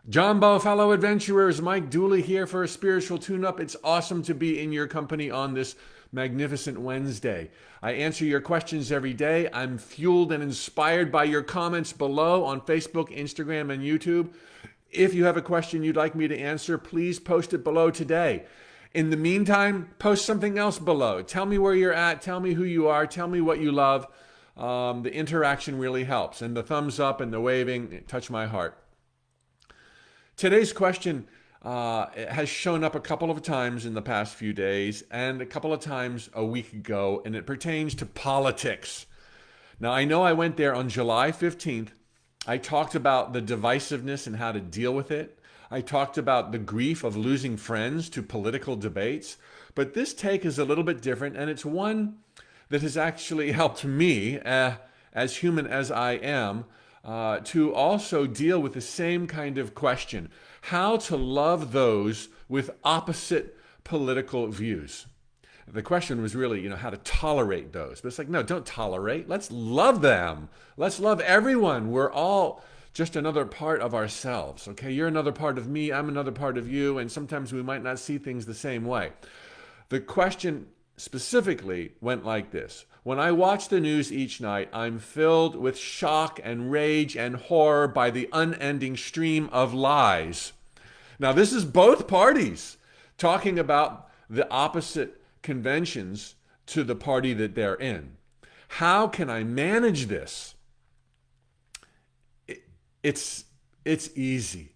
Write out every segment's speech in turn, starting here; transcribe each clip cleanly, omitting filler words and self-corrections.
Jumbo, fellow adventurers, Mike Dooley here for a spiritual tune-up. It's awesome to be in your company on this magnificent Wednesday. I answer your questions every day. I'm fueled and inspired by your comments below on Facebook, Instagram, and YouTube. If you have a question you'd like me to answer, please post it below today. In the meantime, post something else below. Tell me where you're at. Tell me who you are. Tell me what you love. The interaction really helps. And the thumbs up and the waving touch my heart. Today's question has shown up a couple of times in the past few days and a couple of times a week ago, and it pertains to politics. Now, I know I went there on July 15th. I talked about the divisiveness and how to deal with it. I talked about the grief of losing friends to political debates. But this take is a little bit different, and it's one that has actually helped me, as human as I am, to also deal with the same kind of question: how to love those with opposite political views. The question was really, how to tolerate those. But it's like, no, don't tolerate. Let's love them. Let's love everyone. We're all just another part of ourselves, okay? You're another part of me. I'm another part of you. And sometimes we might not see things the same way. The question specifically went like this: when I watch the news each night, I'm filled with shock and rage and horror by the unending stream of lies. Now, this is both parties talking about the opposite conventions to the party that they're in. How can I manage this? It's easy,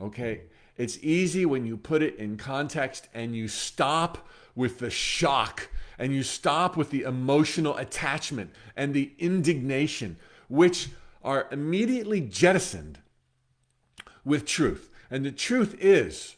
okay? It's easy when you put it in context and you stop with the shock and you stop with the emotional attachment and the indignation, which are immediately jettisoned with truth. And the truth is,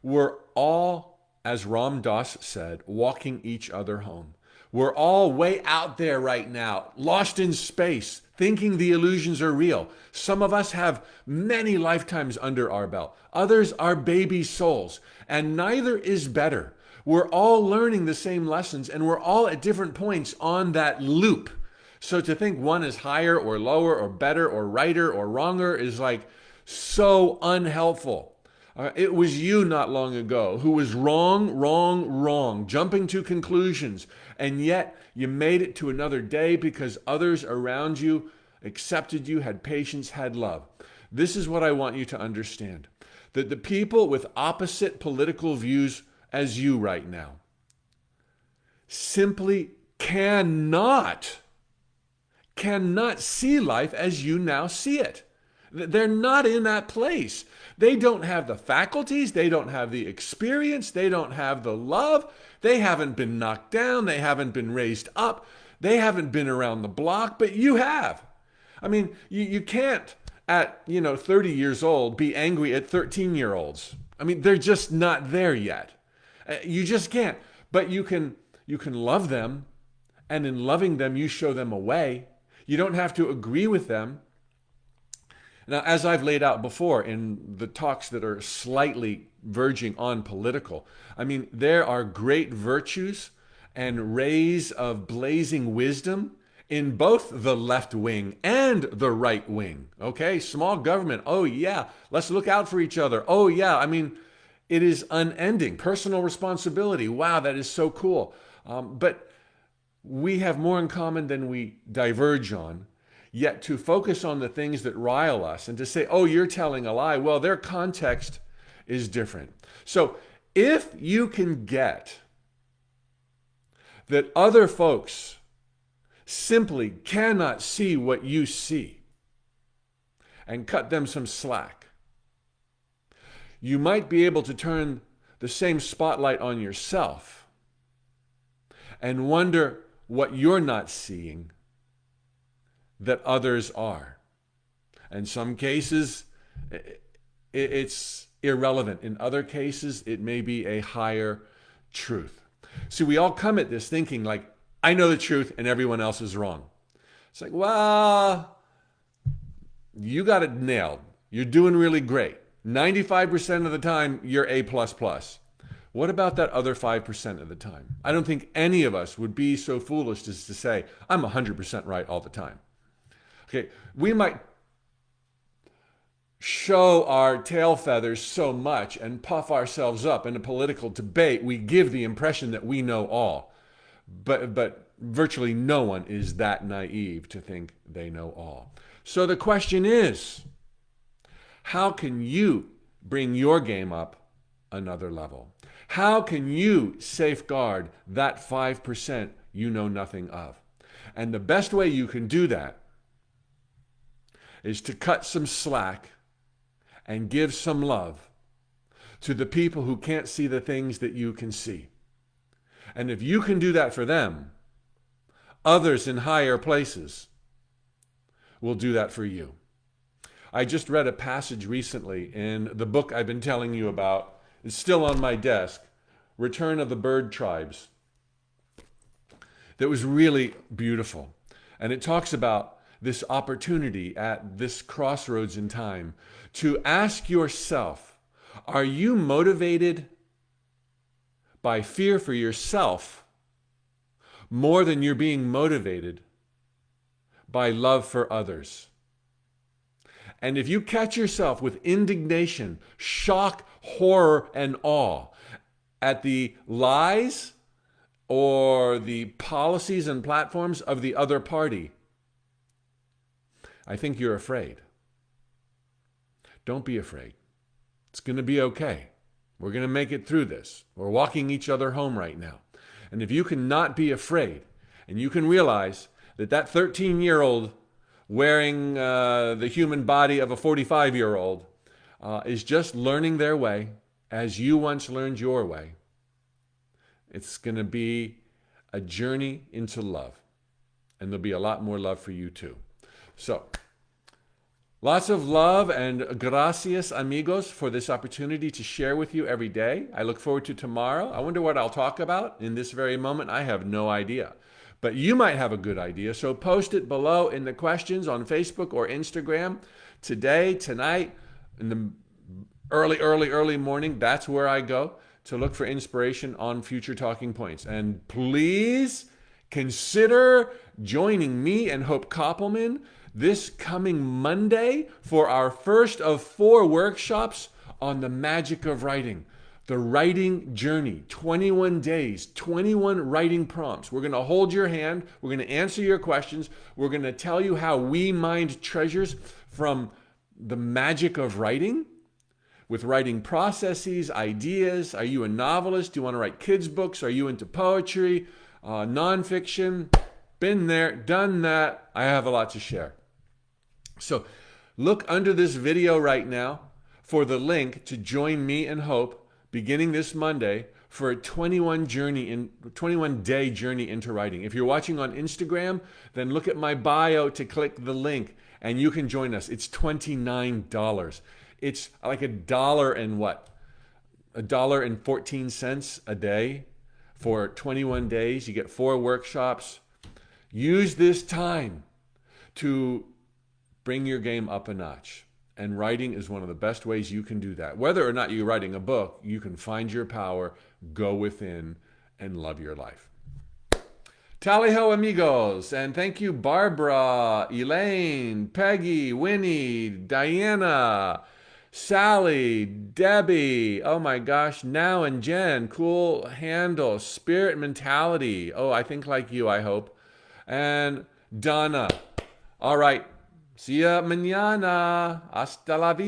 we're all, as Ram Dass said, walking each other home. We're all way out there right now, lost in space, thinking the illusions are real. Some of us have many lifetimes under our belt. Others are baby souls, and neither is better. We're all learning the same lessons, and we're all at different points on that loop. So to think one is higher or lower or better or righter or wronger is like so unhelpful. It was you not long ago who was wrong, jumping to conclusions, and yet you made it to another day because others around you accepted you, had patience, had love. This is what I want you to understand: that the people with opposite political views as you right now simply cannot see life as you now see it. They're not in that place. They don't have the faculties. They don't have the experience. They don't have the love. They haven't been knocked down. They haven't been raised up. They haven't been around the block, but you have. I mean, you can't at 30 years old be angry at 13-year-olds. I mean, they're just not there yet. You just can't. But you can love them, and in loving them, you show them a way. You don't have to agree with them. Now, as I've laid out before in the talks that are slightly verging on political, I mean, there are great virtues and rays of blazing wisdom in both the left wing and the right wing, okay? Small government, oh yeah, let's look out for each other. Oh yeah, I mean, it is unending. Personal responsibility, wow, that is so cool. But we have more in common than we diverge on. Yet to focus on the things that rile us and to say, oh, you're telling a lie, well, their context is different. So if you can get that other folks simply cannot see what you see and cut them some slack, you might be able to turn the same spotlight on yourself and wonder what you're not seeing that others are. In some cases, it's irrelevant. In other cases, it may be a higher truth. See, we all come at this thinking like, I know the truth and everyone else is wrong. It's like, well, you got it nailed. You're doing really great. 95% of the time, you're A++. What about that other 5% of the time? I don't think any of us would be so foolish as to say, I'm 100% right all the time. Okay, we might show our tail feathers so much and puff ourselves up in a political debate, we give the impression that we know all. But virtually no one is that naive to think they know all. So the question is, how can you bring your game up another level? How can you safeguard that 5% you know nothing of? And the best way you can do that is to cut some slack and give some love to the people who can't see the things that you can see. And if you can do that for them, others in higher places will do that for you. I just read a passage recently in the book I've been telling you about. It's still on my desk, Return of the Bird Tribes. That was really beautiful. And it talks about this opportunity at this crossroads in time to ask yourself, are you motivated by fear for yourself more than you're being motivated by love for others? And if you catch yourself with indignation, shock, horror, and awe at the lies or the policies and platforms of the other party, I think you're afraid. Don't be afraid. It's going to be okay. We're going to make it through this. We're walking each other home right now. And if you can not be afraid, and you can realize that that 13-year-old wearing the human body of a 45-year-old is just learning their way as you once learned your way, it's going to be a journey into love. And there'll be a lot more love for you too. So, lots of love and gracias, amigos, for this opportunity to share with you every day. I look forward to tomorrow. I wonder what I'll talk about in this very moment. I have no idea. But you might have a good idea, so post it below in the questions on Facebook or Instagram. Today, tonight, in the early morning, that's where I go to look for inspiration on future talking points. And please consider joining me and Hope Koppelman this coming Monday for our first of 4 workshops on the magic of writing. The writing journey, 21 days, 21 writing prompts. We're going to hold your hand. We're going to answer your questions. We're going to tell you how we mined treasures from the magic of writing, with writing processes, ideas. Are you a novelist? Do you want to write kids' books? Are you into poetry, nonfiction? Been there, done that. I have a lot to share. So look under this video right now for the link to join me and Hope beginning this Monday for a 21-day journey into writing. If you're watching on Instagram, then look at my bio to click the link and you can join us. It's $29. It's like $1.14 a day for 21 days. You get 4 workshops. Use this time to bring your game up a notch. And writing is one of the best ways you can do that. Whether or not you're writing a book, you can find your power, go within, and love your life. Tally ho, amigos. And thank you, Barbara, Elaine, Peggy, Winnie, Diana, Sally, Debbie, oh my gosh, Now and Jen, cool handle, Spirit Mentality. Oh, I think like you, I hope. And Donna. All right. See ya mañana. Hasta la vista.